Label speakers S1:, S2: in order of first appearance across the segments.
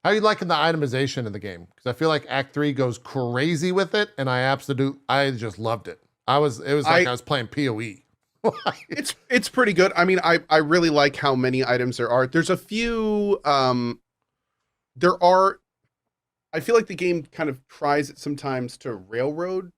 S1: How are you liking the itemization in the game? Because I feel like Act 3 goes crazy with it, and I just loved it. It was like I was playing PoE.
S2: It's pretty good. I mean, I really like how many items there are. There's a few, I feel like the game kind of tries it sometimes to railroad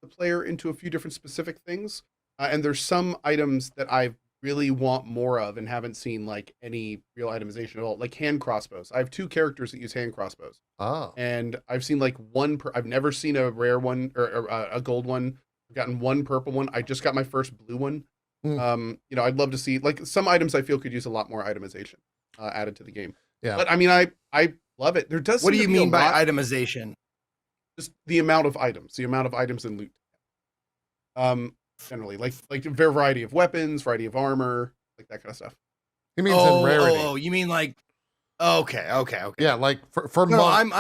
S2: the player into a few different specific things. And there's some items that I really want more of and haven't seen like any real itemization at all, like hand crossbows. I have 2 characters that use hand crossbows.
S1: Oh.
S2: And I've seen like I've never seen a rare one or a gold one. I've gotten 1 purple one. I just got my first blue one. You know, I'd love to see like some items I feel could use a lot more itemization added to the game.
S1: Yeah.
S2: But I mean, I love it. There does.
S3: What do you mean by itemization?
S2: Just the amount of items and loot. Generally, like a variety of weapons, variety of armor, like that kind of stuff.
S1: He means in rarity.
S3: Oh, you mean like? Okay.
S1: Yeah, like for monk.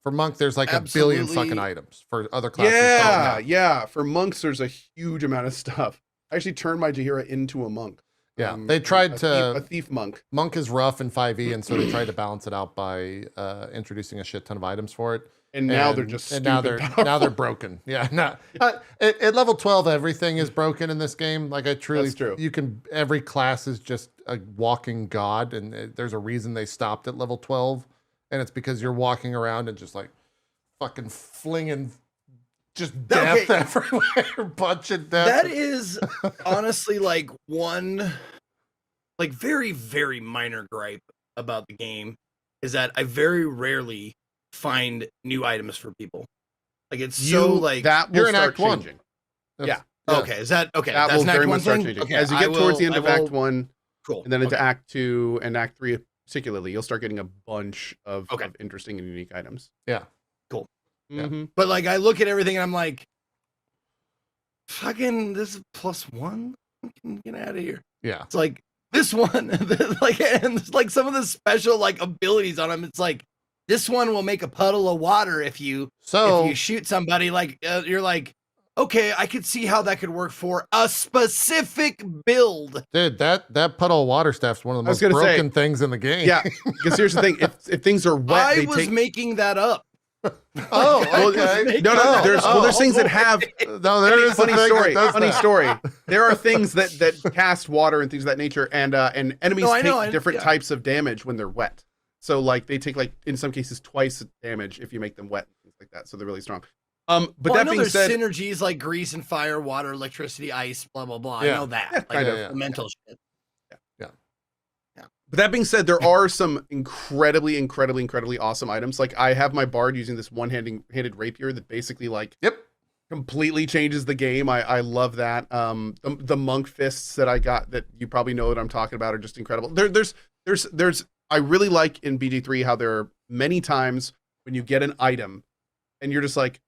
S1: For monk, there's like absolutely. 1 billion fucking items. For other classes,
S2: yeah. For monks, there's a huge amount of stuff. I actually turned my Jaheira into a monk.
S1: Yeah, they tried
S2: a thief monk.
S1: Monk is rough in 5e, and so they tried to balance it out by introducing a shit ton of items for it.
S2: And now they're just
S1: now they're broken. Yeah, no. At level 12, everything is broken in this game. Like I truly,
S2: that's true.
S1: Every class is just a walking god, and there's a reason they stopped at level 12, and it's because you're walking around and just like fucking flinging just death everywhere, bunch of death.
S3: That is honestly like one, like very, very minor gripe about the game is that I very rarely find new items for people. Like it's so like
S2: that will start changing.
S3: Yeah. Okay. Is that okay?
S2: That
S3: that's
S2: will very much start
S3: thing?
S2: changing
S3: Okay,
S2: as you get towards the end of Act 1.
S3: Cool.
S2: And then into Act 2 and Act 3 particularly, you'll start getting a bunch of interesting and unique items.
S1: Yeah.
S3: Cool.
S2: Mm-hmm.
S3: But like I look at everything and I'm like, fucking this is +1. Get out of here.
S1: Yeah.
S3: It's like this one, like, and it's like some of the special like abilities on them. It's like this one will make a puddle of water if you shoot somebody. Like you're like, okay, I could see how that could work for a specific build.
S1: Dude, that puddle of water staff's one of the most broken things in the game.
S2: Yeah, because here's the thing: if things are wet,
S3: I was making that up.
S1: Oh, okay.
S2: No. There's things that have.
S1: No, there is
S2: funny story. Funny story. There are things that cast water and things of that nature, and enemies take different types of damage when they're wet. So like they take like in some cases twice the damage if you make them wet and things like that. So they're really strong. But that being said,
S3: synergies like grease and fire, water, electricity, ice, blah blah blah.
S1: Yeah.
S3: I know that. Like the mental shit.
S2: Yeah. But that being said, there are some incredibly awesome items. Like I have my bard using this one-handed rapier that basically like completely changes the game. I love that. The monk fists that I got that you probably know what I'm talking about are just incredible. There's I really like in BG3 how there are many times when you get an item and you're just like,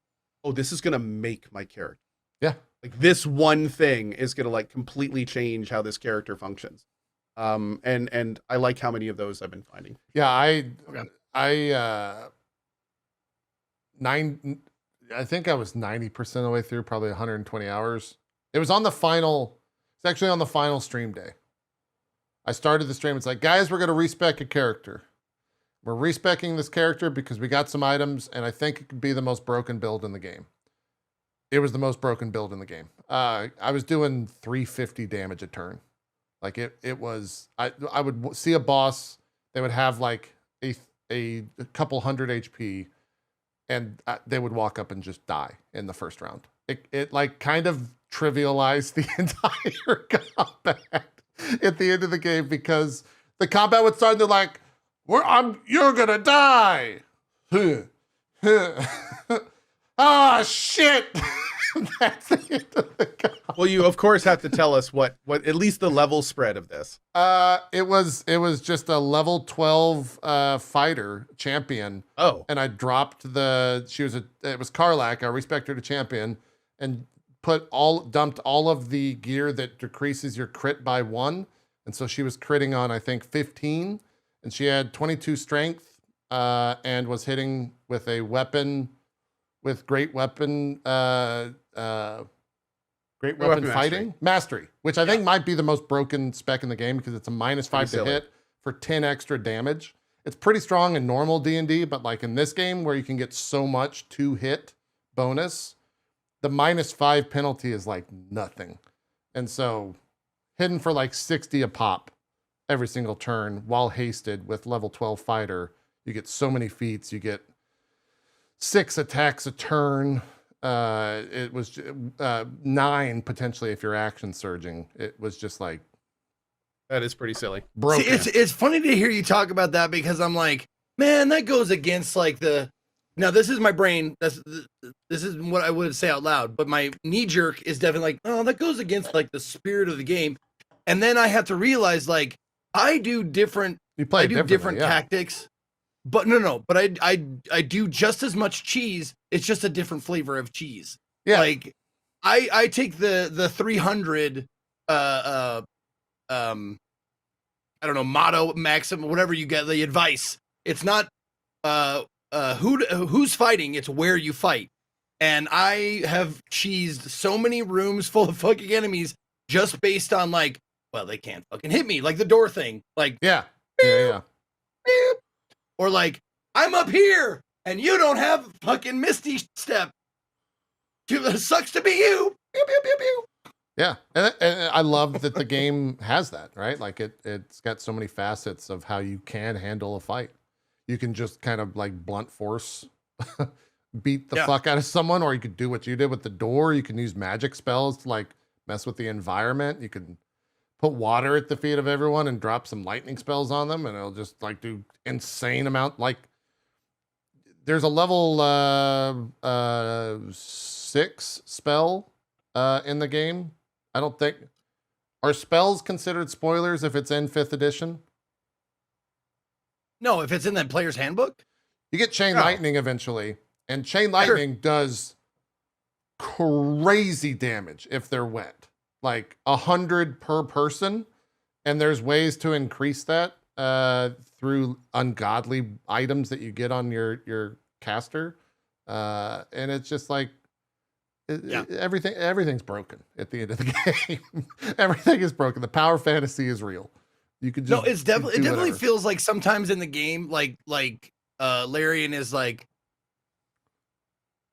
S2: oh, this is gonna make my character.
S1: Yeah.
S2: Like this one thing is gonna like completely change how this character functions. And I like how many of those I've been finding.
S1: Yeah, I think I was 90% of the way through, probably 120 hours. It's actually on the final stream day. I started the stream, it's like, guys, we're gonna respec a character. We're respecking this character because we got some items, and I think it could be the most broken build in the game. It was the most broken build in the game. I was doing 350 damage a turn. Like it was, I would see a boss, they would have like a couple hundred HP, and they would walk up and just die in the first round. It like kind of trivialized the entire combat at the end of the game, because the combat would start and they're like, you're gonna die. Ah, shit. That's the end of the combat.
S2: Well, you of course have to tell us what at least the level spread of this.
S1: It was just a level 12 fighter champion.
S2: Oh.
S1: And I dropped it was Karlak, I respect her to champion, and dumped all of the gear that decreases your crit by 1. And so she was critting on, I think, 15, and she had 22 strength, and was hitting with a weapon, with great weapon fighting mastery, which I think might be the most broken spec in the game, because it's a -5 to hit for 10 extra damage. it's pretty strong in normal D&D, but like in this game where you can get so much 2-hit bonus, the -5 penalty is like nothing. And so hidden for like 60 a pop every single turn while hasted with level 12 fighter, you get so many feats. You get 6 attacks a turn. It was 9 potentially if you're action surging. It was just like,
S2: that is pretty silly.
S3: Broken. See, it's funny to hear you talk about that because I'm like, man, that goes against like the. Now this is my brain. This is what I would say out loud, but my knee jerk is definitely like, oh, that goes against like the spirit of the game. And then I have to realize like I do different. I do different tactics, but but I do just as much cheese. It's just a different flavor of cheese.
S1: Yeah.
S3: Like I take the 300 I don't know, motto, maxim, whatever you get, the advice. It's not who's fighting, it's where you fight. And I have cheesed so many rooms full of fucking enemies just based on like, well, they can't fucking hit me, like the door thing. Like
S1: yeah.
S3: Or like, I'm up here and you don't have fucking Misty Step. Sucks to be you. Pew, pew, pew, pew.
S1: Yeah, and I love that the game has that, right? Like it's got so many facets of how you can handle a fight. You can just kind of like blunt force beat the fuck out of someone, or you could do what you did with the door. You can use magic spells to like mess with the environment. You can put water at the feet of everyone and drop some lightning spells on them, and it'll just like do insane amount. Like there's a level 6 spell in the game. I don't think, are spells considered spoilers if it's in 5th edition?
S3: No, if it's in the player's handbook.
S1: You get Chain Lightning eventually, and Chain Lightning does crazy damage if they're wet. Like 100 per person, and there's ways to increase that through ungodly items that you get on your caster. And it's just like, everything's broken at the end of the game. Everything is broken. The power fantasy is real. You could just
S3: it definitely feels like sometimes in the game, like Larian is like,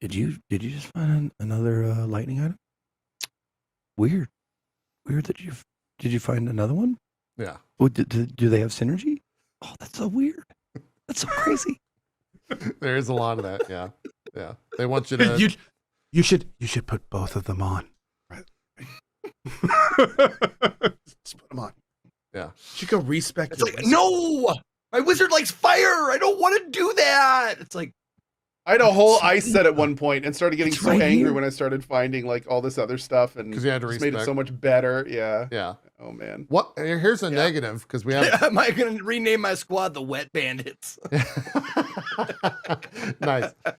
S3: did you just find another lightning item? Weird that did you find another one?
S1: Yeah.
S3: Well, do they have synergy? Oh, that's so weird. That's so crazy.
S1: There is a lot of that. Yeah. They want you to.
S2: You should put both of them on. Right. Just put them on.
S1: Yeah.
S2: You should go respec.
S3: It's like, no, my wizard likes fire. I don't want to do that. It's like,
S2: I had a whole ice set at one point and started getting so angry when I started finding like all this other stuff, and
S1: because you had to
S2: made it so much better. Yeah.
S1: Yeah.
S2: Oh man.
S1: What? Here's a negative because we have.
S3: Am I going to rename my squad the Wet Bandits?
S1: Nice.